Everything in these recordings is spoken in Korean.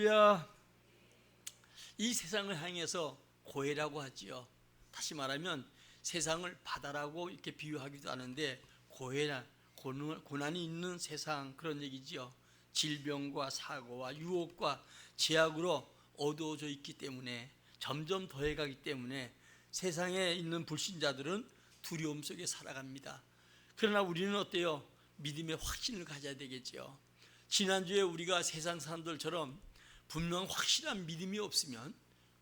할렐루야. 이 세상을 향해서 고해라고 하지요. 다시 말하면 세상을 바다라고 이렇게 비유하기도 하는데 고해나 고난이 있는 세상, 그런 얘기지요. 질병과 사고와 유혹과 제약으로 어두워져 있기 때문에, 점점 더해가기 때문에 세상에 있는 불신자들은 두려움 속에 살아갑니다. 그러나 우리는 어때요? 믿음의 확신을 가져야 되겠죠. 지난주에 우리가 세상 사람들처럼 분명 확실한 믿음이 없으면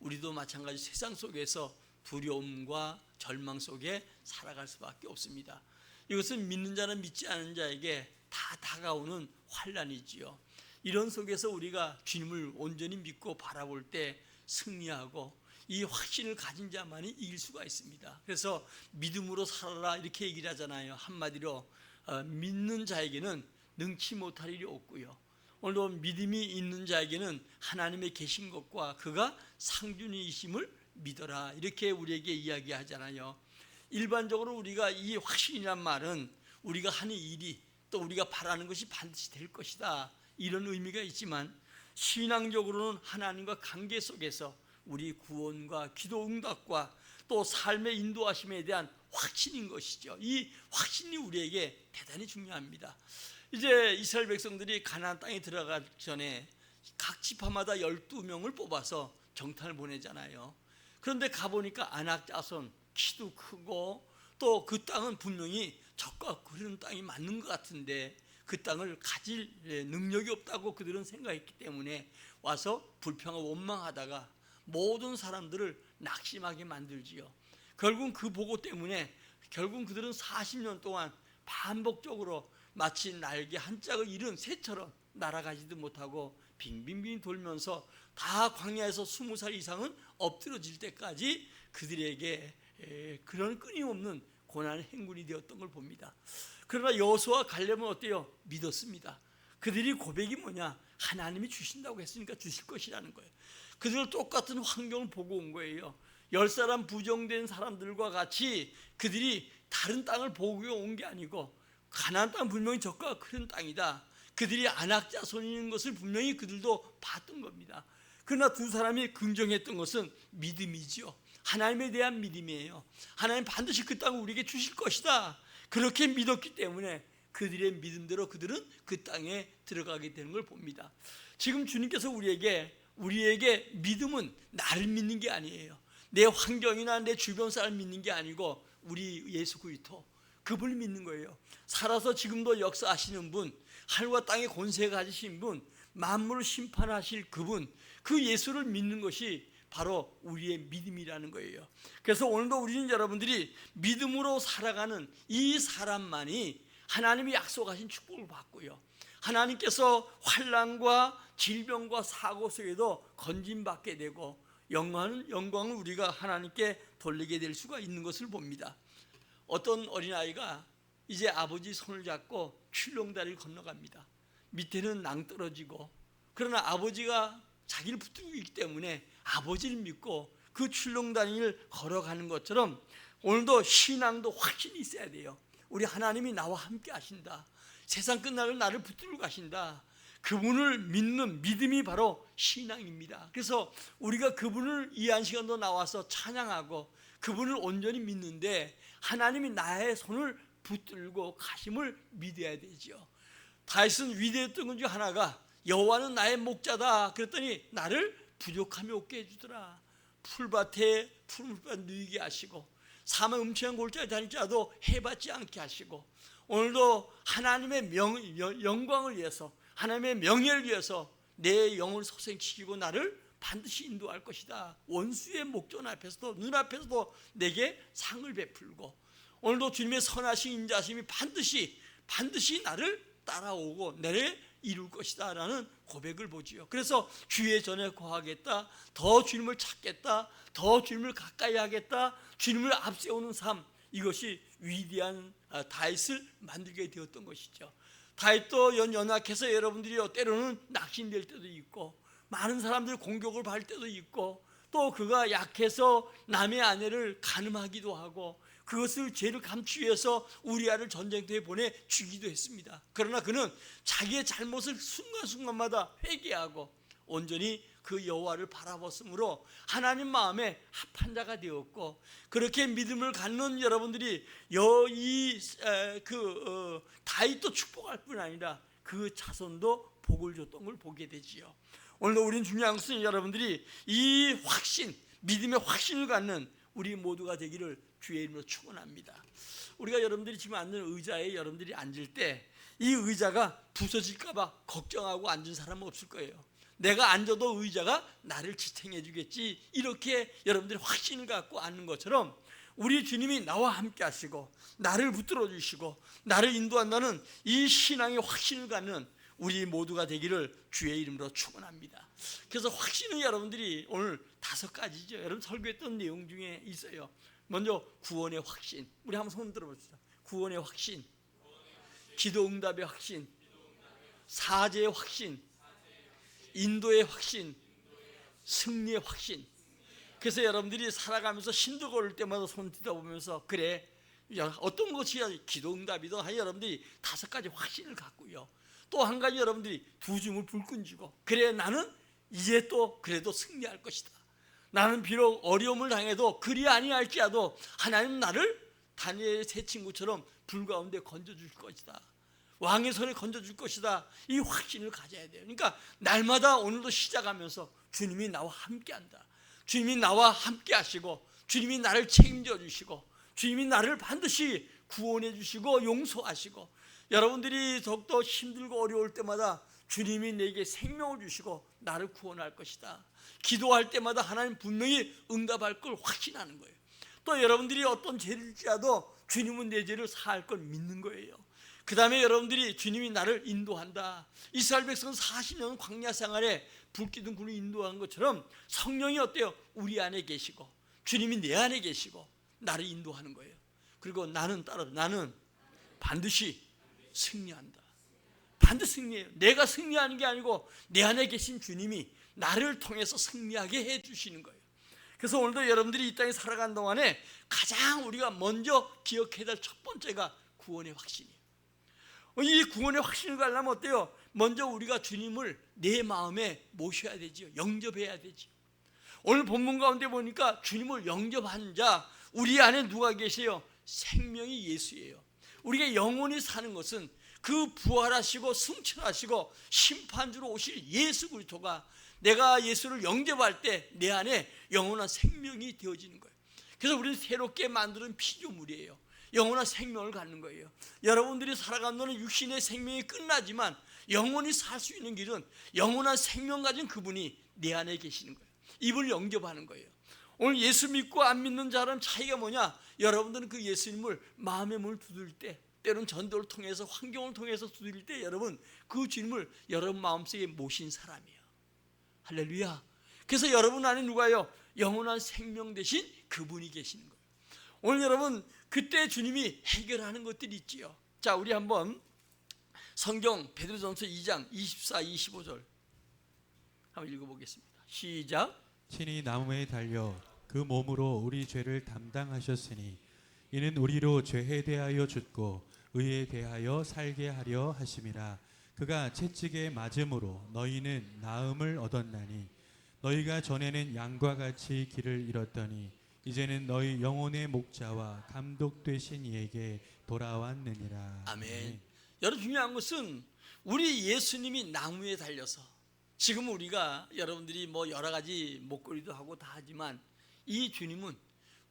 우리도 마찬가지 세상 속에서 두려움과 절망 속에 살아갈 수밖에 없습니다. 이것은 믿는 자는 믿지 않은 자에게 다 다가오는 환난이지요. 이런 속에서 우리가 주님을 온전히 믿고 바라볼 때 승리하고 이 확신을 가진 자만이 이길 수가 있습니다. 그래서 믿음으로 살아라 이렇게 얘기를 하잖아요. 한마디로 믿는 자에게는 능치 못할 일이 없고요. 오늘도 믿음이 있는 자에게는 하나님의 계신 것과 그가 상준이심을 믿어라 이렇게 우리에게 이야기하잖아요. 일반적으로 우리가 이 확신이란 말은 우리가 하는 일이 또 우리가 바라는 것이 반드시 될 것이다 이런 의미가 있지만, 신앙적으로는 하나님과 관계 속에서 우리 구원과 기도 응답과 또 삶의 인도하심에 대한 확신인 것이죠. 이 확신이 우리에게 대단히 중요합니다. 이제 이스라엘 백성들이 가나안 땅에 들어가기 전에 각 지파마다 12명을 뽑아서 정탐을 보내잖아요. 그런데 가보니까 아낙 자손, 키도 크고 또 그 땅은 분명히 적과 그런 땅이 맞는 것 같은데 그 땅을 가질 능력이 없다고 그들은 생각했기 때문에 와서 불평하고 원망하다가 모든 사람들을 낙심하게 만들지요. 결국 그 보고 때문에 결국 그들은 40년 동안 반복적으로 마치 날개 한 짝을 잃은 새처럼 날아가지도 못하고 빙빙빙 돌면서 다 광야에서 20살 이상은 엎드러질 때까지 그들에게 그런 끊임없는 고난의 행군이 되었던 걸 봅니다. 그러나 여호수아와 갈렙은 어때요? 믿었습니다. 그들이 고백이 뭐냐? 하나님이 주신다고 했으니까 주실 것이라는 거예요. 그들은 똑같은 환경을 보고 온 거예요. 10사람 부정된 사람들과 같이 그들이 다른 땅을 보고 온 게 아니고 가나안 땅 분명히 적과 큰 땅이다. 그들이 아낙 자손인 것을 분명히 그들도 봤던 겁니다. 그러나 두 사람이 긍정했던 것은 믿음이지요. 하나님에 대한 믿음이에요. 하나님 반드시 그 땅을 우리에게 주실 것이다. 그렇게 믿었기 때문에 그들의 믿음대로 그들은 그 땅에 들어가게 되는 걸 봅니다. 지금 주님께서 우리에게 믿음은 나를 믿는 게 아니에요. 내 환경이나 내 주변 사람 믿는 게 아니고 우리 예수 그리스도, 그분을 믿는 거예요. 살아서 지금도 역사하시는 분, 하늘과 땅의 권세 가지신 분, 만물을 심판하실 그분, 그 예수를 믿는 것이 바로 우리의 믿음이라는 거예요. 그래서 오늘도 우리는 여러분들이 믿음으로 살아가는 이 사람만이 하나님이 약속하신 축복을 받고요, 하나님께서 환난과 질병과 사고 속에도 건짐받게 되고 영광을 우리가 하나님께 돌리게 될 수가 있는 것을 봅니다. 어떤 어린아이가 이제 아버지 손을 잡고 출렁다리를 건너갑니다. 밑에는 낭떠러지고, 그러나 아버지가 자기를 붙들고 있기 때문에 아버지를 믿고 그 출렁다리를 걸어가는 것처럼 오늘도 신앙도 확신이 있어야 돼요. 우리 하나님이 나와 함께 하신다. 세상 끝나고 나를 붙들고 가신다. 그분을 믿는 믿음이 바로 신앙입니다. 그래서 우리가 그분을 이 한 시간도 나와서 찬양하고 그분을 온전히 믿는데 하나님이 나의 손을 붙들고 가심을 믿어야 되죠. 다윗은 위대했던 것 중 하나가 여호와는 나의 목자다 그랬더니 나를 부족함이 없게 해주더라. 풀밭에 푸른 풀밭 누이게 하시고 사막 음침한 골짜기 다닐 자도 해받지 않게 하시고, 오늘도 하나님의 영광을 위해서, 하나님의 명예를 위해서 내 영을 소생시키고 나를 반드시 인도할 것이다. 원수의 목전 앞에서도 눈앞에서도 내게 상을 베풀고, 오늘도 주님의 선하신 인자심이 반드시 나를 따라오고 내게 이룰 것이다 라는 고백을 보지요. 그래서 주의 전에 거하겠다, 더 주님을 찾겠다, 더 주님을 가까이 하겠다, 주님을 앞세우는 삶, 이것이 위대한 다윗을 만들게 되었던 것이죠. 다윗도 연약해서 여러분들이 때로는 낙심될 때도 있고 많은 사람들이 공격을 받을 때도 있고, 또 그가 약해서 남의 아내를 간음하기도 하고 그것을 죄를 감추기 위해서 우리아를 전쟁터에 보내 죽이기도 했습니다. 그러나 그는 자기의 잘못을 순간순간마다 회개하고 온전히 그 여호와를 바라봤으므로 하나님 마음에 합한 자가 되었고, 그렇게 믿음을 갖는 여러분들이 다윗도 축복할 뿐 아니라 그 자손도 복을 줬던 걸 보게 되지요. 오늘도 우리는 중요한 것은 여러분들이 이 확신, 믿음의 확신을 갖는 우리 모두가 되기를 주의 이름으로 축원합니다. 우리가 여러분들이 지금 앉는 의자에 여러분들이 앉을 때 이 의자가 부서질까 봐 걱정하고 앉은 사람은 없을 거예요. 내가 앉아도 의자가 나를 지탱해 주겠지, 이렇게 여러분들이 확신을 갖고 앉는 것처럼 우리 주님이 나와 함께 하시고 나를 붙들어 주시고 나를 인도한다는 이 신앙의 확신을 갖는 우리 모두가 되기를 주의 이름으로 축원합니다. 그래서 확신은 여러분들이 오늘 5가지죠. 여러분 설교했던 내용 중에 있어요. 먼저 구원의 확신. 우리 한번 손 들어봅시다. 구원의 확신, 기도 응답의 확신, 사죄의 확신, 인도의 확신, 승리의 확신. 그래서 여러분들이 살아가면서 힘들고 올 때마다 손 뜯어보면서 그래, 어떤 것이 기도 응답이든 하여 여러분들이 5가지 확신을 갖고요. 또 한 가지 여러분들이 2줌을 불끈 쥐고 그래, 나는 이제 또 그래도 승리할 것이다. 나는 비록 어려움을 당해도 그리 아니할지라도 하나님 나를 다니엘의 세 친구처럼 불 가운데 건져줄 것이다. 왕의 손에 건져줄 것이다. 이 확신을 가져야 돼요. 그러니까 날마다 오늘도 시작하면서 주님이 나와 함께한다. 주님이 나와 함께 하시고 주님이 나를 책임져 주시고 주님이 나를 반드시 구원해 주시고 용서하시고, 여러분들이 더욱더 힘들고 어려울 때마다 주님이 내게 생명을 주시고 나를 구원할 것이다. 기도할 때마다 하나님 분명히 응답할 걸 확신하는 거예요. 또 여러분들이 어떤 죄를 지어도 주님은 내 죄를 사할 걸 믿는 거예요. 그 다음에 여러분들이 주님이 나를 인도한다. 이스라엘 백성은 40년 광야 생활에 불기둥 굴을 인도한 것처럼 성령이 어때요? 우리 안에 계시고 주님이 내 안에 계시고 나를 인도하는 거예요. 그리고 나는 반드시 승리한다. 반드시 승리해요. 내가 승리하는 게 아니고 내 안에 계신 주님이 나를 통해서 승리하게 해주시는 거예요. 그래서 오늘도 여러분들이 이 땅에 살아가는 동안에 가장 우리가 먼저 기억해야 될 첫 번째가 구원의 확신이에요. 이 구원의 확신을 가려면 어때요? 먼저 우리가 주님을 내 마음에 모셔야 되죠. 영접해야 되죠. 오늘 본문 가운데 보니까 주님을 영접한 자, 우리 안에 누가 계세요? 생명이 예수예요. 우리가 영원히 사는 것은 그 부활하시고 승천하시고 심판주로 오실 예수 그리스도가, 내가 예수를 영접할 때 내 안에 영원한 생명이 되어지는 거예요. 그래서 우리는 새롭게 만드는 피조물이에요. 영원한 생명을 갖는 거예요. 여러분들이 살아가는 동안 육신의 생명이 끝나지만 영원히 살 수 있는 길은 영원한 생명 가진 그분이 내 안에 계시는 거예요. 이분을 영접하는 거예요. 오늘 예수 믿고 안 믿는 자랑 차이가 뭐냐? 여러분들은 그 예수님을 마음의 문을 두드릴 때, 때로는 전도를 통해서 환경을 통해서 두드릴 때 여러분 그 주님을 여러분 마음속에 모신 사람이에요. 할렐루야. 그래서 여러분 안에 누가요? 영원한 생명 대신 그분이 계시는 거예요. 오늘 여러분 그때 주님이 해결하는 것들이 있지요. 자, 우리 한번 성경 베드로전서 2장 24, 25절 한번 읽어보겠습니다. 시작. 친히 나무에 달려 그 몸으로 우리 죄를 담당하셨으니 이는 우리로 죄에 대하여 죽고 의에 대하여 살게 하려 하심이라. 그가 채찍에 맞음으로 너희는 나음을 얻었나니 너희가 전에는 양과 같이 길을 잃었더니 이제는 너희 영혼의 목자와 감독 되신 이에게 돌아왔느니라. 아멘. 여러분 중요한 것은 우리 예수님이 나무에 달려서, 지금 우리가 여러분들이 뭐 여러 가지 목걸이도 하고 다 하지만 이 주님은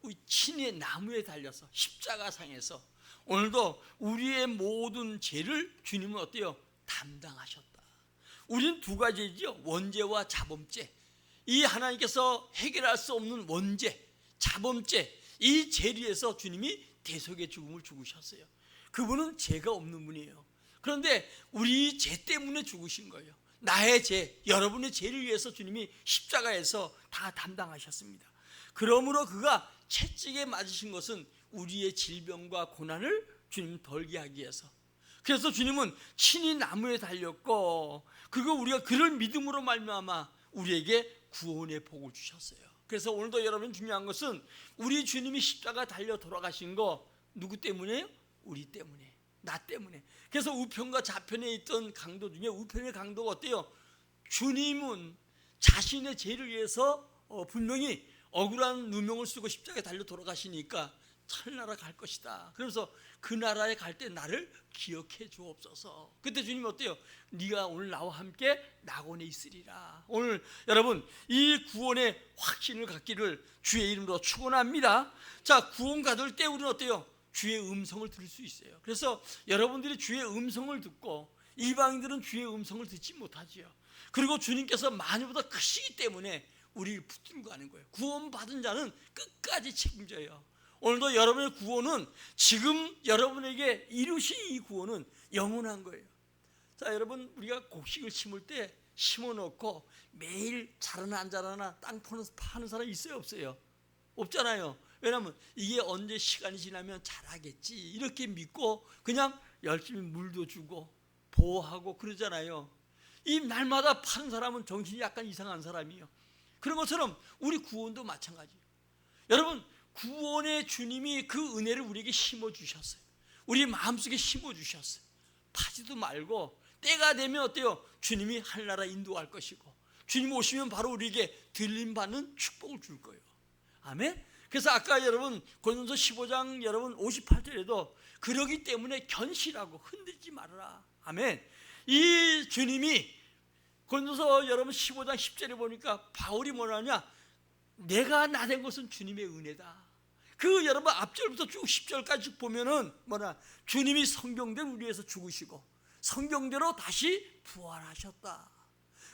우리 친히 나무에 달려서 십자가상에서 오늘도 우리의 모든 죄를 주님은 어때요? 담당하셨다. 우리는 2가지죠. 원죄와 자범죄. 이 하나님께서 해결할 수 없는 원죄, 자범죄, 이 죄를 위해서 주님이 대속의 죽음을 죽으셨어요. 그분은 죄가 없는 분이에요. 그런데 우리 죄 때문에 죽으신 거예요. 나의 죄, 여러분의 죄를 위해서 주님이 십자가에서 다 담당하셨습니다. 그러므로 그가 채찍에 맞으신 것은 우리의 질병과 고난을 주님 덜게 하기 위해서. 그래서 주님은 친히 나무에 달렸고, 그리고 우리가 그를 믿음으로 말미암아 우리에게 구원의 복을 주셨어요. 그래서 오늘도 여러분 중요한 것은 우리 주님이 십자가 달려 돌아가신 거 누구 때문에요? 우리 때문에, 나 때문에. 그래서 우편과 좌편에 있던 강도 중에 우편의 강도가 어때요? 주님은 자신의 죄를 위해서 분명히 억울한 누명을 쓰고 십자가에 달려 돌아가시니까 천나라 갈 것이다. 그러면서 그 나라에 갈 때 나를 기억해 주옵소서. 그때 주님이 어때요? 네가 오늘 나와 함께 낙원에 있으리라. 오늘 여러분 이 구원의 확신을 갖기를 주의 이름으로 축원합니다. 자, 구원 받을 때 우리는 어때요? 주의 음성을 들을 수 있어요. 그래서 여러분들이 주의 음성을 듣고 이방인들은 주의 음성을 듣지 못하지요. 그리고 주님께서 만유보다 크시기 때문에 우리를 붙들고 가는 거예요. 구원받은 자는 끝까지 책임져요. 오늘도 여러분의 구원은 지금 여러분에게 이루신 이 구원은 영원한 거예요. 자, 여러분 우리가 곡식을 심을 때 심어놓고 매일 자라나 안 자라나 땅 파는 사람 있어요 없어요? 없잖아요. 왜냐하면 이게 언제 시간이 지나면 자라겠지 이렇게 믿고 그냥 열심히 물도 주고 보호하고 그러잖아요. 이 날마다 파는 사람은 정신이 약간 이상한 사람이에요. 그런 것처럼 우리 구원도 마찬가지예요. 여러분 구원의 주님이 그 은혜를 우리에게 심어주셨어요. 우리 마음속에 심어주셨어요. 파지도 말고 때가 되면 어때요? 주님이 하늘나라 인도할 것이고 주님 오시면 바로 우리에게 들림받는 축복을 줄 거예요. 아멘. 그래서 아까 여러분 고린도서 15장 여러분 58절에도 그러기 때문에 견실하고 흔들지 말아라. 아멘. 이 주님이 고린도서 여러분 15장 10절에 보니까 바울이 뭐라냐? 내가 나 된 것은 주님의 은혜다. 그 여러분 앞절부터 쭉 10절까지 보면은 뭐냐? 주님이 성경대로 우리 위해서 죽으시고 성경대로 다시 부활하셨다.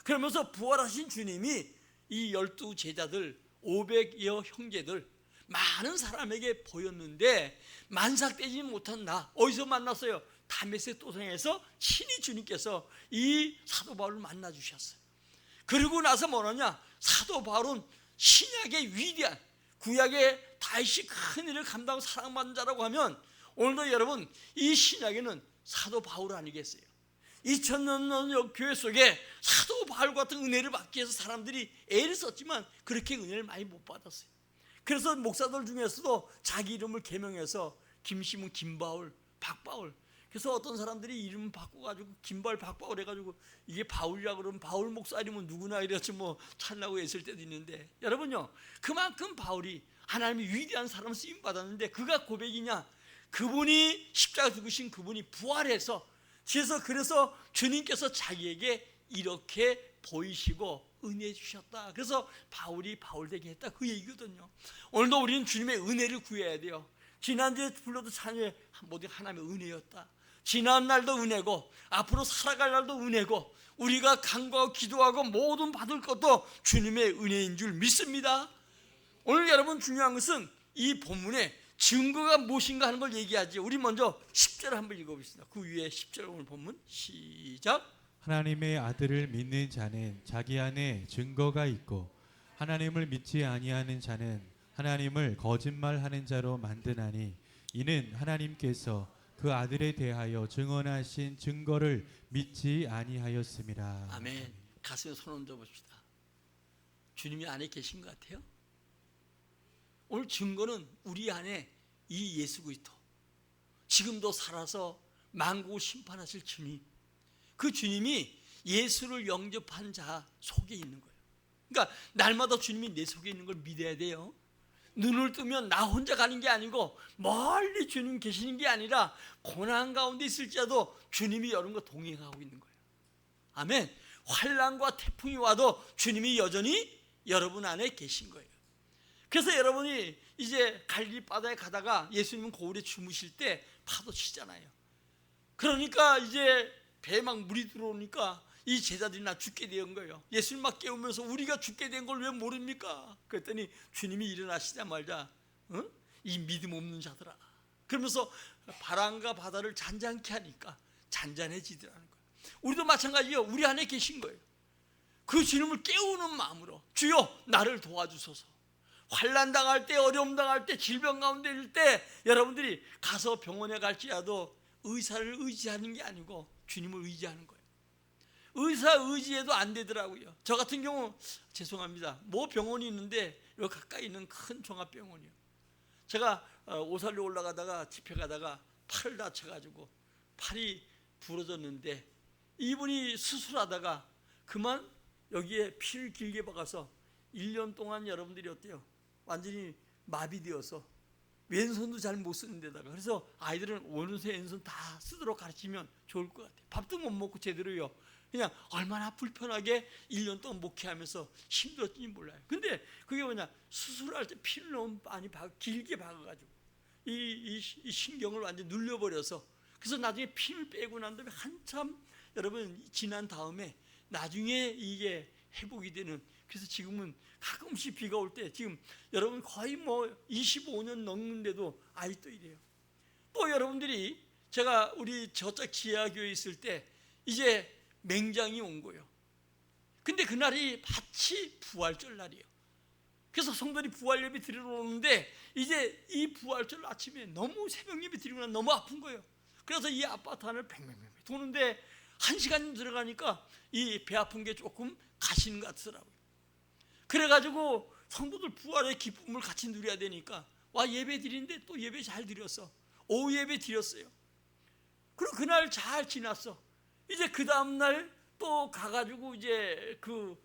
그러면서 부활하신 주님이 이 12 제자들 500여 형제들 많은 사람에게 보였는데 만삭되지 못한 나 어디서 만났어요? 다메섹 도상에서 친히 주님께서 이 사도 바울을 만나 주셨어요. 그리고 나서 뭐냐냐? 사도 바울은 신약의 위대한 구약의 다윗이 큰 일을 감당하고 사랑받는 자라고 하면 오늘도 여러분 이 신약에는 사도 바울 아니겠어요? 2000년 교회 속에 사도 바울 같은 은혜를 받기 위해서 사람들이 애를 썼지만 그렇게 은혜를 많이 못 받았어요. 그래서 목사들 중에서도 자기 이름을 개명해서 김시문, 김바울, 박바울. 그래서 어떤 사람들이 이름 바꿔가지고 김바울, 박바울 해가지고 이게 바울이라고 그러면 바울 목사 이름은 누구나 이랬지 뭐 찾라고 했을 때도 있는데 여러분요 그만큼 바울이 하나님이 위대한 사람 쓰임 받았는데 그가 고백이냐? 그분이 십자가 죽으신 그분이 부활해서 그래서 주님께서 자기에게 이렇게 보이시고 은혜 주셨다. 그래서 바울이 바울되게 했다 그 얘기거든요. 오늘도 우리는 주님의 은혜를 구해야 돼요. 지난주에 불러도 찬양에 모두 하나님의 은혜였다. 지난 날도 은혜고 앞으로 살아갈 날도 은혜고 우리가 간구하고 기도하고 모든 받을 것도 주님의 은혜인 줄 믿습니다. 오늘 여러분 중요한 것은 이 본문에 증거가 무엇인가 하는 걸 얘기하지. 우리 먼저 10절 한번 읽어보겠습니다. 그 위에 10절 오늘 본문 시작. 하나님의 아들을 믿는 자는 자기 안에 증거가 있고 하나님을 믿지 아니하는 자는 하나님을 거짓말하는 자로 만드나니 이는 하나님께서 그 아들에 대하여 증언하신 증거를 믿지 아니하였음이라. 아멘. 가슴에 손 얹어 봅시다. 주님이 안에 계신 것 같아요? 오늘 증거는 우리 안에 이 예수 그리스도 지금도 살아서 만국을 심판하실 주님, 그 주님이 예수를 영접한 자 속에 있는 거예요. 그러니까 날마다 주님이 내 속에 있는 걸 믿어야 돼요. 눈을 뜨면 나 혼자 가는 게 아니고 멀리 주님 계시는 게 아니라 고난 가운데 있을지라도 주님이 여러분과 동행하고 있는 거예요. 아멘. 환난과 태풍이 와도 주님이 여전히 여러분 안에 계신 거예요. 그래서 여러분이 이제 갈릴리 바다에 가다가 예수님은 고을에 주무실 때 파도 치잖아요. 그러니까 이제 배에 막 물이 들어오니까 이 제자들이 나 죽게 된 거예요. 예수님 막 깨우면서 우리가 죽게 된 걸 왜 모릅니까? 그랬더니 주님이 일어나시자마자 이 믿음 없는 자들아 그러면서 바람과 바다를 잔잔케 하니까 잔잔해지더라는 거예요. 우리도 마찬가지예요. 우리 안에 계신 거예요. 그 주님을 깨우는 마음으로 주여 나를 도와주소서. 환난 당할 때, 어려움 당할 때, 질병 가운데 있을 때 여러분들이 가서 병원에 갈지라도 의사를 의지하는 게 아니고 주님을 의지하는 거예요. 의사 의지해도 안 되더라고요. 저 같은 경우 죄송합니다. 뭐 병원이 있는데 여기 가까이 있는 큰 종합병원이요. 제가 오살로 올라가다가 집회 가다가 팔을 다쳐가지고 팔이 부러졌는데 이분이 수술하다가 그만 여기에 피를 길게 박아서 1년 동안 여러분들이 어때요? 완전히 마비되어서 왼손도 잘 못 쓰는 데다가, 그래서 아이들은 오른손 왼손 다 쓰도록 가르치면 좋을 것 같아요. 밥도 못 먹고 제대로요. 그냥 얼마나 불편하게 1년 동안 목회하면서 힘들었는지 몰라요. 근데 그게 뭐냐, 수술할 때 피를 너무 많이 길게 박아가지고 이 신경을 완전히 눌려버려서, 그래서 나중에 피를 빼고 난 다음에 한참 여러분 지난 다음에 나중에 이게 회복이 되는, 그래서 지금은 가끔씩 비가 올 때 지금 여러분 거의 뭐 25년 넘는데도 아직도 이래요. 또 여러분들이 제가 우리 저쪽 지하교회 있을 때 이제 맹장이 온 거예요. 근데 그날이 마치 부활절 날이에요. 그래서 성도들이 부활 예배 드리러 오는데 이제 이 부활절 아침에 너무 새벽 예배 드리고 난 너무 아픈 거예요. 그래서 이 아파트 안을 뱅뱅뱅 도는데 1시간 들어가니까 이 배 아픈 게 조금 가시는 것 같더라고요. 그래가지고 성도들 부활의 기쁨을 같이 누려야 되니까 와 예배 드리는데 또 예배 잘 드렸어. 오후 예배 드렸어요. 그리고 그날 잘 지났어. 이제 그 다음날 또 가가지고 이제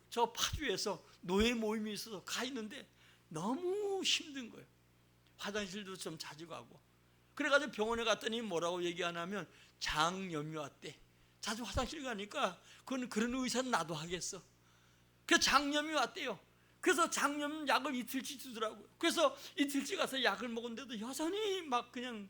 저 파주에서 노예 모임이 있어서 가 있는데 너무 힘든 거예요. 화장실도 좀 자주 가고. 그래가지고 병원에 갔더니 뭐라고 얘기하냐면 장염이 왔대. 자주 화장실 가니까 그런 의사는 나도 하겠어. 그 장염이 왔대요. 그래서 장염 약을 이틀치 주더라고요. 그래서 이틀치 가서 약을 먹었는데도 여전히 막 그냥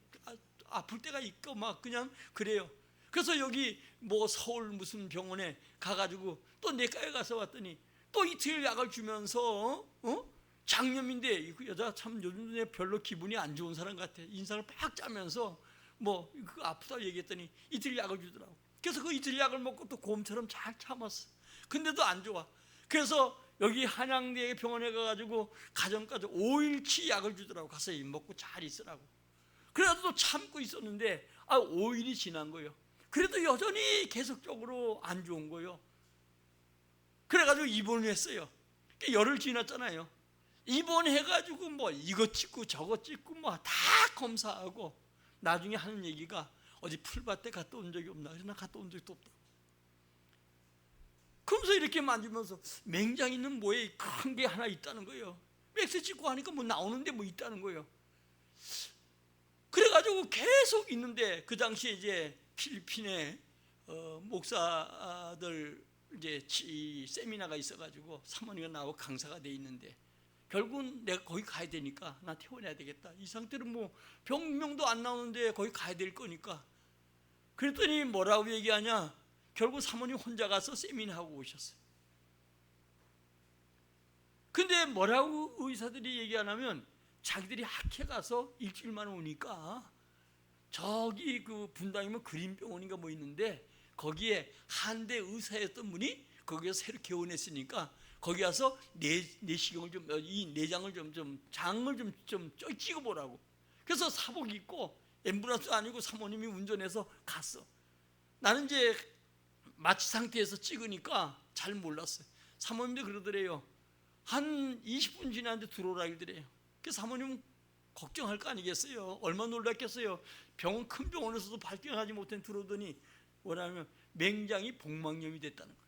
아플 때가 있고 막 그냥 그래요. 그래서 여기 뭐 서울 무슨 병원에 가가지고 또 내과에 가서 왔더니 또 이틀 약을 주면서 장염인데 그 여자 참 요즘 별로 기분이 안 좋은 사람 같아. 인상을 팍 짜면서 뭐 그 아프다고 얘기했더니 이틀 약을 주더라고. 그래서 그 이틀 약을 먹고 또 곰처럼 잘 참았어. 근데도 안 좋아. 그래서 여기 한양대 병원에 가가지고 가정까지 5일치 약을 주더라고. 가서 먹고 잘 있으라고. 그래도 또 참고 있었는데 5일이 지난 거예요. 그래도 여전히 계속적으로 안 좋은 거예요. 그래가지고 입원을 했어요. 열흘 지났잖아요. 입원해가지고 뭐 이것 찍고 저것 찍고 뭐 다 검사하고 나중에 하는 얘기가 어디 풀밭에 갔다 온 적이 없나? 그래서 나 갔다 온 적도 없다. 그러면서 이렇게 만지면서 맹장 있는 모에 큰 게 하나 있다는 거예요. 엑스 찍고 하니까 뭐 나오는데 뭐 있다는 거예요. 그래가지고 계속 있는데 그 당시에 이제 필리핀에 목사들 이제 세미나가 있어가지고 사모님이 나오고 강사가 돼 있는데 결국은 내가 거기 가야 되니까 나 퇴원해야 되겠다. 이 상태로 뭐 병명도 안 나오는데 거기 가야 될 거니까. 그랬더니 뭐라고 얘기하냐? 결국 사모님 혼자 가서 세미나 하고 오셨어요. 근데 뭐라고 의사들이 얘기하냐면 자기들이 학회 가서 일주일만 오니까 저기 그 분당이면 그린병원인가 뭐 있는데 거기에 한대 의사였던 분이 거기서 새로 개원했으니까 거기 가서 내시경을 좀 이 내장을 장을 좀 찍어보라고. 그래서 사복 입고 앰뷸런스 아니고 사모님이 운전해서 갔어. 나는 이제 마취 상태에서 찍으니까 잘 몰랐어요. 사모님도 그러더래요. 한 20분 지났는데 들어오라 그러더래요. 그래서 사모님은 걱정할 거 아니겠어요. 얼마나 놀랐겠어요. 병원 큰 병원에서도 발견하지 못한 들어오더니 뭐냐면 맹장이 복막염이 됐다는 거예요.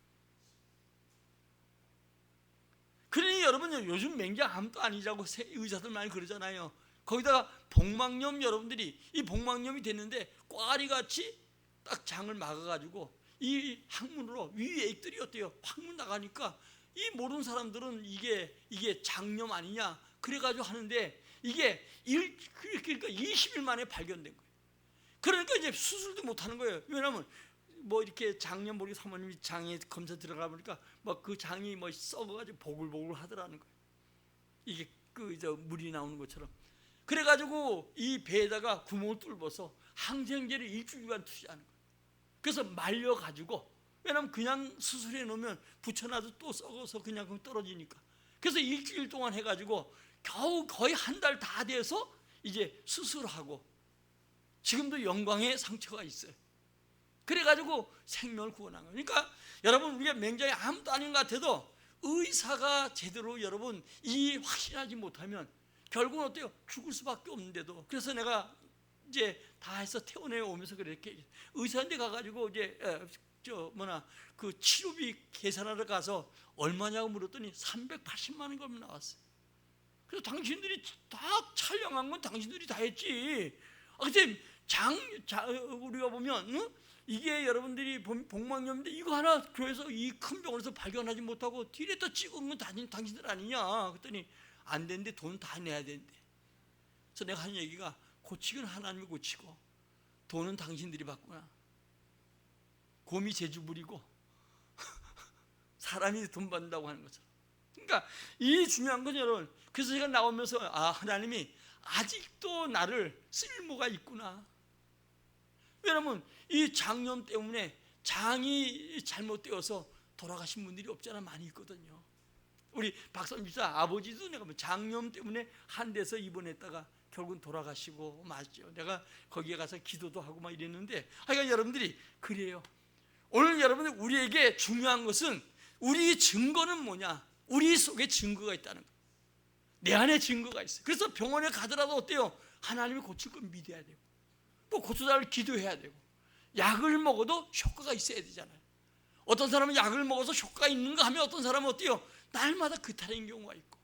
그러니 여러분 요즘 맹장 아무도 아니자고 의사들 많이 그러잖아요. 거기다가 복막염 여러분들이 이 복막염이 됐는데 꽈리같이 딱 장을 막아가지고 이 항문으로 위액들이 어때요? 항문 나가니까 이 모르는 사람들은 이게 장염 아니냐 그래가지고 하는데 이게 그러니까 20일 만에 발견된 거예요. 그러니까 이제 수술도 못 하는 거예요. 왜냐하면 뭐 이렇게 장염 모르게 사모님이 장에 검사 들어가 보니까 뭐 그 장이 뭐 썩어가지고 보글보글 하더라는 거예요. 이게 물이 나오는 것처럼. 그래가지고 이 배에다가 구멍을 뚫어서 항생제를 일주일간 투시하는 거예요. 그래서 말려가지고 왜냐하면 그냥 수술해 놓으면 붙여놔도 또 썩어서 그냥 떨어지니까. 그래서 일주일 동안 해가지고 겨우 거의 한 달 다 돼서 이제 수술하고 지금도 영광의 상처가 있어요. 그래가지고 생명을 구원한 거예요. 그러니까 여러분 우리가 맹장이 아무도 아닌 것 같아도 의사가 제대로 여러분 이 확신하지 못하면 결국은 어때요? 죽을 수밖에 없는데도. 그래서 내가 이제 다 해서 퇴원해 오면서 그렇게 의사한테 가가지고 이제 그 치료비 계산하러 가서 얼마냐고 물었더니 380만 원이 나왔어요. 그래서 당신들이 다 촬영한 건 당신들이 다 했지. 근데 우리가 보면 이게 여러분들이 복막염인데 이거 하나 교회에서 이 큰 병원에서 발견하지 못하고 뒤에다 찍은 건 당신들 아니냐. 그랬더니 안 되는데 돈 다 내야 되는데. 그래서 내가 한 얘기가 고치기는 하나님이 고치고 돈은 당신들이 받구나. 곰이 재주 부리고 사람이 돈 받는다고 하는 것처럼. 그러니까 이 중요한 건 여러분, 그래서 제가 나오면서 하나님이 아직도 나를 쓸모가 있구나. 왜냐하면 이 장염 때문에 장이 잘못되어서 돌아가신 분들이 없잖아. 많이 있거든요. 우리 박선 집사 아버지도 내가 장염 때문에 한 데서 입원했다가 결국은 돌아가시고 맞죠. 내가 거기에 가서 기도도 하고 막 이랬는데, 그러니까 여러분들이 그래요. 오늘 여러분들 우리에게 중요한 것은 우리 증거는 뭐냐? 우리 속에 증거가 있다는 거예요. 내 안에 증거가 있어요. 그래서 병원에 가더라도 어때요? 하나님이 고칠 건 믿어야 되고, 또 고쳐달라고 기도해야 되고, 약을 먹어도 효과가 있어야 되잖아요. 어떤 사람은 약을 먹어서 효과가 있는가 하면 어떤 사람은 어때요? 날마다 그탈인 경우가 있고.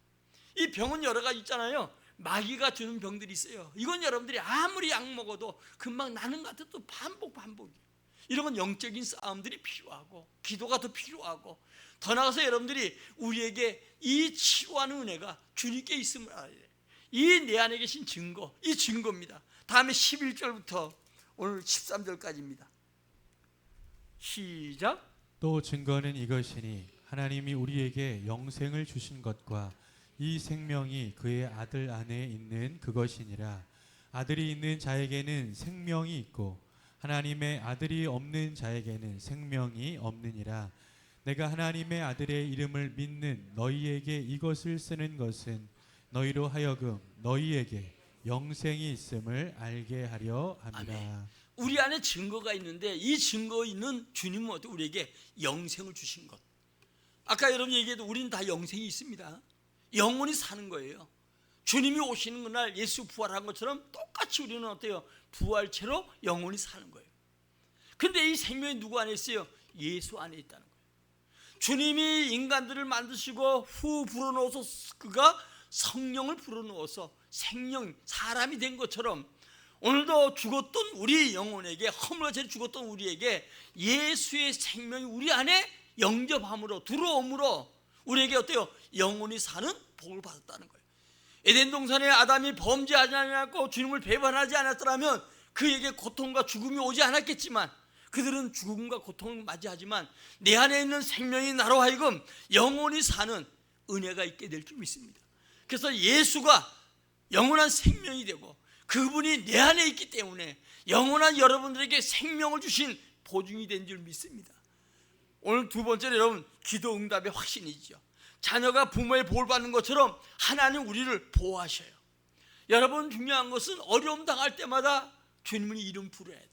이 병은 여러 가지 있잖아요. 마귀가 주는 병들이 있어요. 이건 여러분들이 아무리 약 먹어도 금방 나는 것 같아. 또 반복이에요. 이런 건 영적인 싸움들이 필요하고 기도가 더 필요하고, 더 나아가서 여러분들이 우리에게 이 치유하는 은혜가 주님께 있음을 알아야 돼요. 이 내 안에 계신 증거, 이 증거입니다. 다음에 11절부터 오늘 13절까지입니다. 시작. 또 증거는 이것이니 하나님이 우리에게 영생을 주신 것과 이 생명이 그의 아들 안에 있는 그것이니라. 아들이 있는 자에게는 생명이 있고 하나님의 아들이 없는 자에게는 생명이 없느니라. 내가 하나님의 아들의 이름을 믿는 너희에게 이것을 쓰는 것은 너희로 하여금 너희에게 영생이 있음을 알게 하려 함이라. 아멘. 우리 안에 증거가 있는데 이 증거 있는 주님은 우리에게 영생을 주신 것. 아까 여러분 얘기해도 우리는 다 영생이 있습니다. 영원히 사는 거예요. 주님이 오시는 그날 예수 부활한 것처럼 똑같이 우리는 어때요? 부활체로 영원히 사는 거예요. 근데 이 생명이 누구 안에 있어요? 예수 안에 있다는 거예요. 주님이 인간들을 만드시고 후 불어넣어서 그가 성령을 불어넣어서 생명, 사람이 된 것처럼 오늘도 죽었던 우리 영혼에게, 허물과 죽었던 우리에게 예수의 생명이 우리 안에 영접함으로 들어옴으로 우리에게 어때요? 영원히 사는 복을 받았다는 거예요. 에덴 동산에 아담이 범죄하지 않았고 주님을 배반하지 않았더라면 그에게 고통과 죽음이 오지 않았겠지만, 그들은 죽음과 고통을 맞이하지만 내 안에 있는 생명이 나로 하여금 영원히 사는 은혜가 있게 될 줄 믿습니다. 그래서 예수가 영원한 생명이 되고 그분이 내 안에 있기 때문에 영원한 여러분들에게 생명을 주신 보증이 된 줄 믿습니다. 오늘 두 번째는 여러분, 기도 응답의 확신이죠. 자녀가 부모의 복을 받는 것처럼 하나님 우리를 보호하셔요. 여러분, 중요한 것은 어려움 당할 때마다 주님의 이름 부르어야 돼요.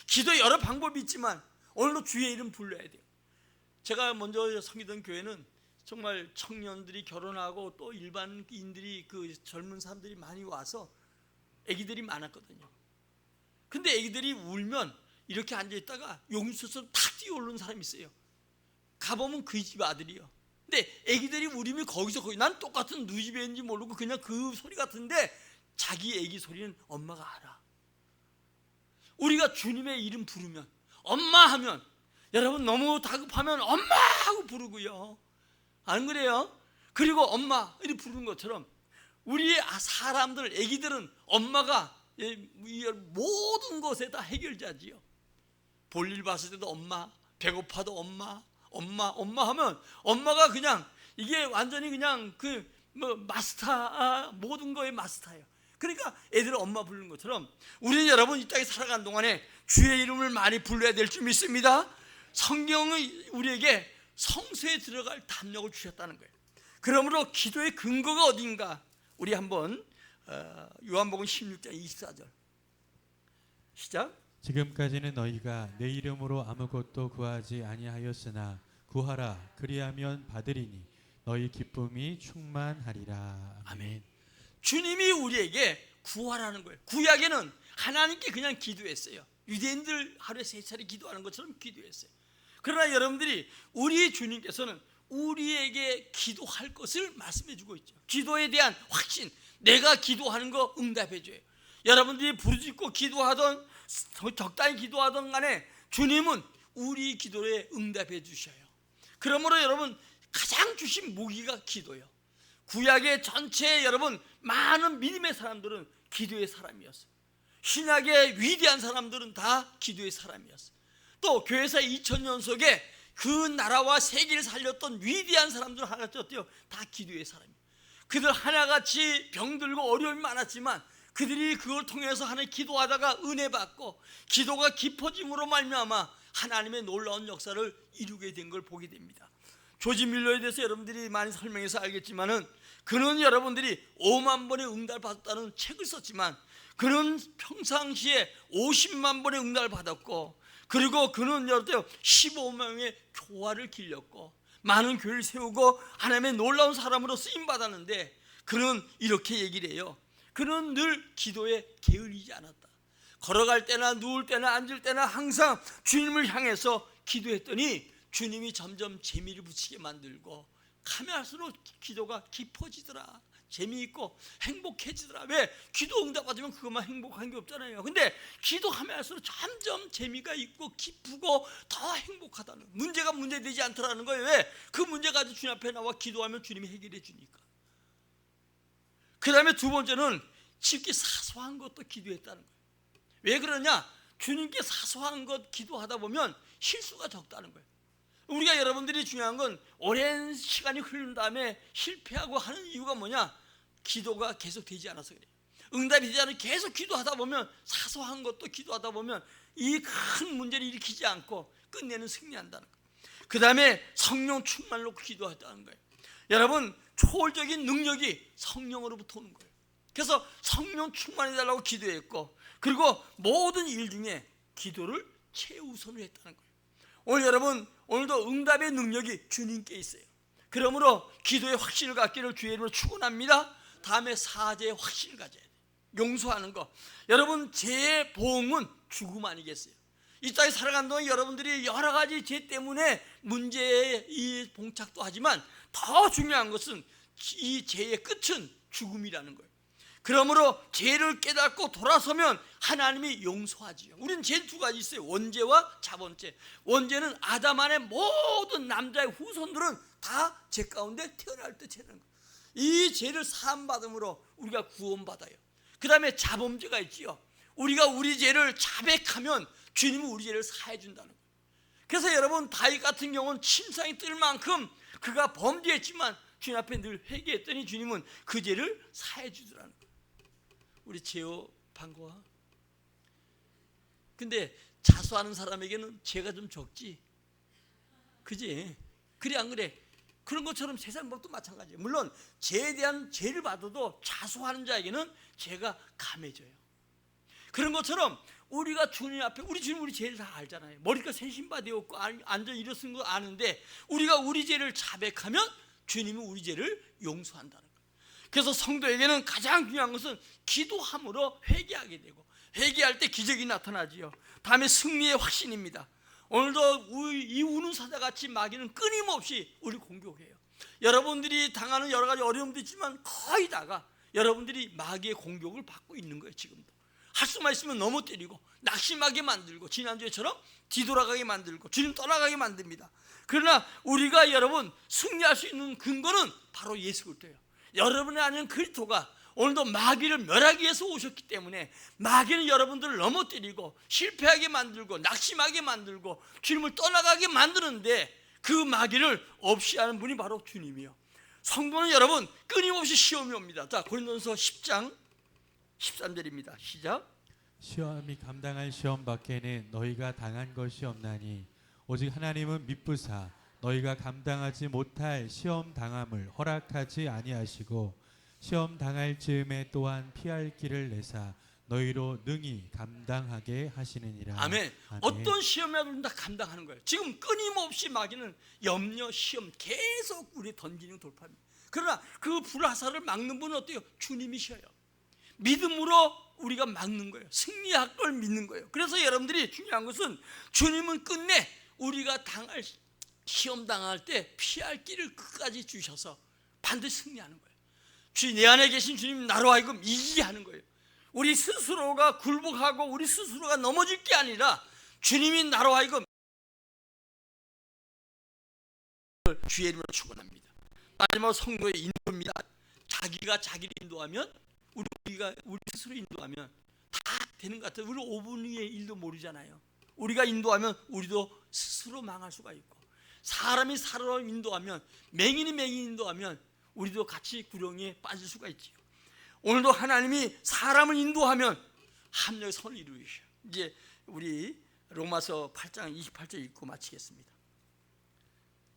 기도 여러 방법이 있지만 오늘도 주의 이름 불러야 돼요. 제가 먼저 섬기던 교회는 정말 청년들이 결혼하고 또 일반인들이, 그 젊은 사람들이 많이 와서 아기들이 많았거든요. 근데 아기들이 울면 이렇게 앉아있다가 용수처럼 탁 뛰어오르는 사람이 있어요. 가보면 그 집 아들이요. 근데 아기들이 울으면 거기서 거기, 난 똑같은 누구 집에 있는지 모르고 그냥 그 소리 같은데 자기 아기 소리는 엄마가 알아. 우리가 주님의 이름 부르면, 엄마 하면, 여러분 너무 다급하면 엄마 하고 부르고요. 안 그래요? 그리고 엄마 이렇게 부르는 것처럼 우리 사람들, 아기들은 엄마가 모든 것에 다 해결자지요. 볼일 봤을 때도 엄마, 배고파도 엄마, 엄마 하면 엄마가 그냥 이게 완전히 그냥 마스터, 모든 거의 마스터예요. 그러니까 애들은 엄마 부르는 것처럼 우리는 여러분 이 땅에 살아가는 동안에 주의 이름을 많이 불러야 될 줄 믿습니다. 성경은 우리에게 성소에 들어갈 담력을 주셨다는 거예요. 그러므로 기도의 근거가 어딘가, 우리 한번 요한복음 16장 24절 시작. 지금까지는 너희가 내 이름으로 아무것도 구하지 아니하였으나 구하라, 그리하면 받으리니 너희 기쁨이 충만하리라. 아멘. 주님이 우리에게 구하라는 거예요. 구약에는 하나님께 그냥 기도했어요. 유대인들 하루에 3차례 기도하는 것처럼 기도했어요. 그러나 여러분들이 우리 주님께서는 우리에게 기도할 것을 말씀해 주고 있죠. 기도에 대한 확신, 내가 기도하는 거 응답해 줘요. 여러분들이 부르짖고 기도하던 적당히 기도하던 간에 주님은 우리 기도에 응답해 주셔요. 그러므로 여러분 가장 주신 무기가 기도예요. 구약의 전체 여러분 많은 믿음의 사람들은 기도의 사람이었어요. 신약의 위대한 사람들은 다 기도의 사람이었어요. 또 교회사 2000년 속에 그 나라와 세계를 살렸던 위대한 사람들 하나같이 어때요? 다 기도의 사람이에요. 그들 하나같이 병들고 어려움이 많았지만 그들이 그걸 통해서 하나님 기도하다가 은혜 받고 기도가 깊어짐으로 말미암아 하나님의 놀라운 역사를 이루게 된 걸 보게 됩니다. 조지 밀러에 대해서 여러분들이 많이 설명해서 알겠지만은 그는 여러분들이 5만 번의 응답을 받았다는 책을 썼지만 그는 평상시에 50만 번의 응답을 받았고 그리고 그는 여러분 15명의 교화를 길렸고 많은 교회를 세우고 하나님의 놀라운 사람으로 쓰임 받았는데 그는 이렇게 얘기를 해요. 그는 늘 기도에 게을리지 않았다. 걸어갈 때나 누울 때나 앉을 때나 항상 주님을 향해서 기도했더니 주님이 점점 재미를 붙이게 만들고 가면 할수록 기도가 깊어지더라. 재미있고 행복해지더라. 왜? 기도 응답받으면 그것만 행복한 게 없잖아요. 근데 기도하면 할수록 점점 재미가 있고 기쁘고 더 행복하다는, 문제가 문제되지 않더라는 거예요. 왜? 그 문제 가지고 주님 앞에 나와 기도하면 주님이 해결해 주니까. 그 다음에 두 번째는 쉽게 사소한 것도 기도했다는 거예요. 왜 그러냐? 주님께 사소한 것 기도하다 보면 실수가 적다는 거예요. 우리가 여러분들이 중요한 건 오랜 시간이 흐른 다음에 실패하고 하는 이유가 뭐냐? 기도가 계속 되지 않아서 그래요. 응답이 되지 않아서 계속 기도하다 보면 사소한 것도 기도하다 보면 이 큰 문제를 일으키지 않고 끝내는 승리한다는 거예요. 그 다음에 성령 충만으로 기도했다는 거예요. 여러분 초월적인 능력이 성령으로부터 오는 거예요. 그래서 성령 충만해달라고 기도했고 그리고 모든 일 중에 기도를 최우선으로 했다는 거예요. 오늘 여러분 오늘도 응답의 능력이 주님께 있어요. 그러므로 기도의 확신을 갖기를 주의 이름으로 축원합니다. 다음에 사죄의 확신을 가져야 돼요. 용서하는 거. 여러분 죄의 보응은 죽음 아니겠어요? 이 땅에 살아가는 동안 여러분들이 여러 가지 죄 때문에 문제에 이 봉착도 하지만 더 중요한 것은 이 죄의 끝은 죽음이라는 거예요. 그러므로 죄를 깨닫고 돌아서면 하나님이 용서하지요. 우리는 죄 두 가지 있어요. 원죄와 자본죄. 원죄는 아담 안의 모든 남자의 후손들은 다 죄 가운데 태어날 때 죄는 거예요. 이 죄를 사함받음으로 우리가 구원받아요. 그 다음에 자범죄가 있지요. 우리가 우리 죄를 자백하면 주님은 우리 죄를 사해 준다는 거예요. 그래서 여러분 다윗 같은 경우는 침상이 뜰 만큼 그가 범죄했지만 주님 앞에 늘 회개했더니 주님은 그 죄를 사해 주더라는 거예요. 우리 제호 반가워. 근데 자수하는 사람에게는 죄가 좀 적지. 그지? 그래 안 그래? 그런 것처럼 세상 법도 마찬가지예요. 물론 죄에 대한 죄를 받아도 자수하는 자에게는 죄가 감해져요. 그런 것처럼 우리가 주님 앞에 우리 주님 우리 죄를 다 알잖아요. 머리가 새 신바 되었고 앉아 일어선 거 아는데 우리가 우리 죄를 자백하면 주님은 우리 죄를 용서한다는 거예요. 그래서 성도에게는 가장 중요한 것은 기도함으로 회개하게 되고 회개할 때 기적이 나타나지요. 다음에 승리의 확신입니다. 오늘도 이 우는 사자같이 마귀는 끊임없이 우리 공격해요. 여러분들이 당하는 여러 가지 어려움도 있지만 거의 다가 여러분들이 마귀의 공격을 받고 있는 거예요. 지금도 할 수만 있으면 넘어뜨리고 낙심하게 만들고 지난주에처럼 뒤돌아가게 만들고 주님 떠나가게 만듭니다. 그러나 우리가 여러분 승리할 수 있는 근거는 바로 예수 그리스도예요. 여러분의 아는 그리스도가 오늘도 마귀를 멸하기 위해서 오셨기 때문에 마귀는 여러분들을 넘어뜨리고 실패하게 만들고 낙심하게 만들고 주님을 떠나가게 만드는데 그 마귀를 없이 하는 분이 바로 주님이요. 성도는 여러분 끊임없이 시험이 옵니다. 자, 고린도전서 10장 13절입니다. 시작. 시험이 감당할 시험 밖에는 너희가 당한 것이 없나니 오직 하나님은 미쁘사 너희가 감당하지 못할 시험 당함을 허락하지 아니하시고 시험 당할 즈음에 또한 피할 길을 내사 너희로 능히 감당하게 하시느니라. 아멘. 어떤 시험이라도 다 감당하는 거예요. 지금 끊임없이 마귀는 염려, 시험 계속 우리 던지는 돌파입니다. 그러나 그 불화살을 막는 분은 어때요? 주님이셔요. 믿음으로 우리가 막는 거예요. 승리할 걸 믿는 거예요. 그래서 여러분들이 중요한 것은 주님은 끝내 우리가 시험 당할 때 피할 길을 끝까지 주셔서 반드시 승리하는 거예요. 내 안에 계신 주님 나로 하여금 이기게 하는 거예요. 우리 스스로가 굴복하고 우리 스스로가 넘어질 게 아니라 주님이 나로 하여금 주의 이름으로 축원합니다. 마지막으로 성도의 인도입니다. 자기가 자기를 인도하면 우리가 우리 스스로 인도하면 다 되는 것 같아요. 우리 5분 후의 일도 모르잖아요. 우리가 인도하면 우리도 스스로 망할 수가 있고, 사람이 사람을 인도하면, 맹인이 맹인 인도하면 우리도 같이 구렁이에 빠질 수가 있지요. 오늘도 하나님이 사람을 인도하면 합력의 선을 이루시죠. 이제 우리 로마서 8장 28절 읽고 마치겠습니다.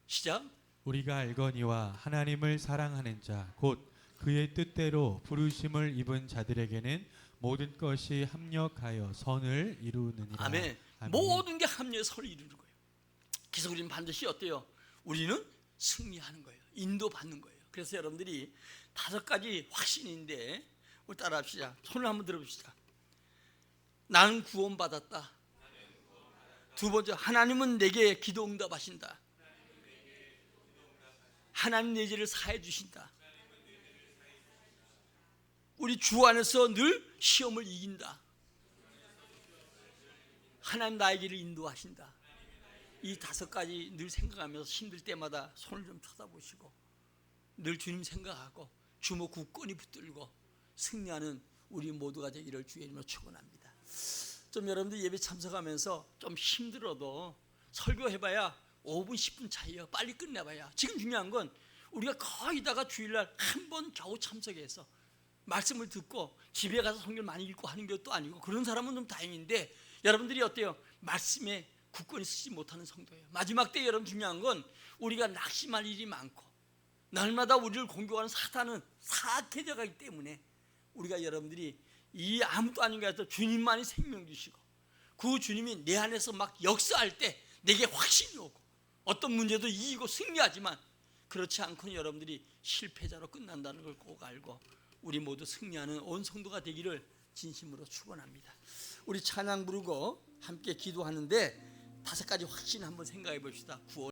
시작. 우리가 알거니와 하나님을 사랑하는 자 곧 그의 뜻대로 부르심을 입은 자들에게는 모든 것이 합력하여 선을 이루느니라. 아멘. 모든 게 합력의 선을 이루는 거예요. 그래서 우리는 반드시 어때요? 우리는 승리하는 거예요. 인도받는 거예요. 그래서 여러분들이 5가지 확신인데 우리 따라합시다. 손을 한번 들어봅시다. 나는 구원받았다. 두 번째, 하나님은 내게 기도 응답하신다. 하나님 내 죄를 사해 주신다. 우리 주 안에서 늘 시험을 이긴다. 하나님 나의 길을 인도하신다. 이 5가지 늘 생각하면서 힘들 때마다 손을 좀 쳐다보시고 늘 주님 생각하고 주먹 굳건히 붙들고 승리하는 우리 모두가 되기를 주의 이름으로 축원합니다. 좀 여러분들 예배 참석하면서 좀 힘들어도 설교해봐야 5분 10분 차이요. 빨리 끝내봐야. 지금 중요한 건 우리가 거의 다가 주일날 한 번 겨우 참석해서 말씀을 듣고 집에 가서 성경 많이 읽고 하는 것도 아니고, 그런 사람은 좀 다행인데 여러분들이 어때요? 말씀에 굳건히 쓰지 못하는 성도예요. 마지막 때 여러분 중요한 건 우리가 낙심할 일이 많고 날마다 우리를 공격하는 사탄은 사악해져 가기 때문에 우리가 여러분들이 이 아무도 아닌 것 같아도 주님만이 생명 주시고 그 주님이 내 안에서 막 역사할 때 내게 확신이 오고 어떤 문제도 이기고 승리하지만, 그렇지 않고는 여러분들이 실패자로 끝난다는 걸 꼭 알고 우리 모두 승리하는 온 성도가 되기를 진심으로 축원합니다. 우리 찬양 부르고 함께 기도하는데 5가지 확신 한번 생각해 봅시다. 구원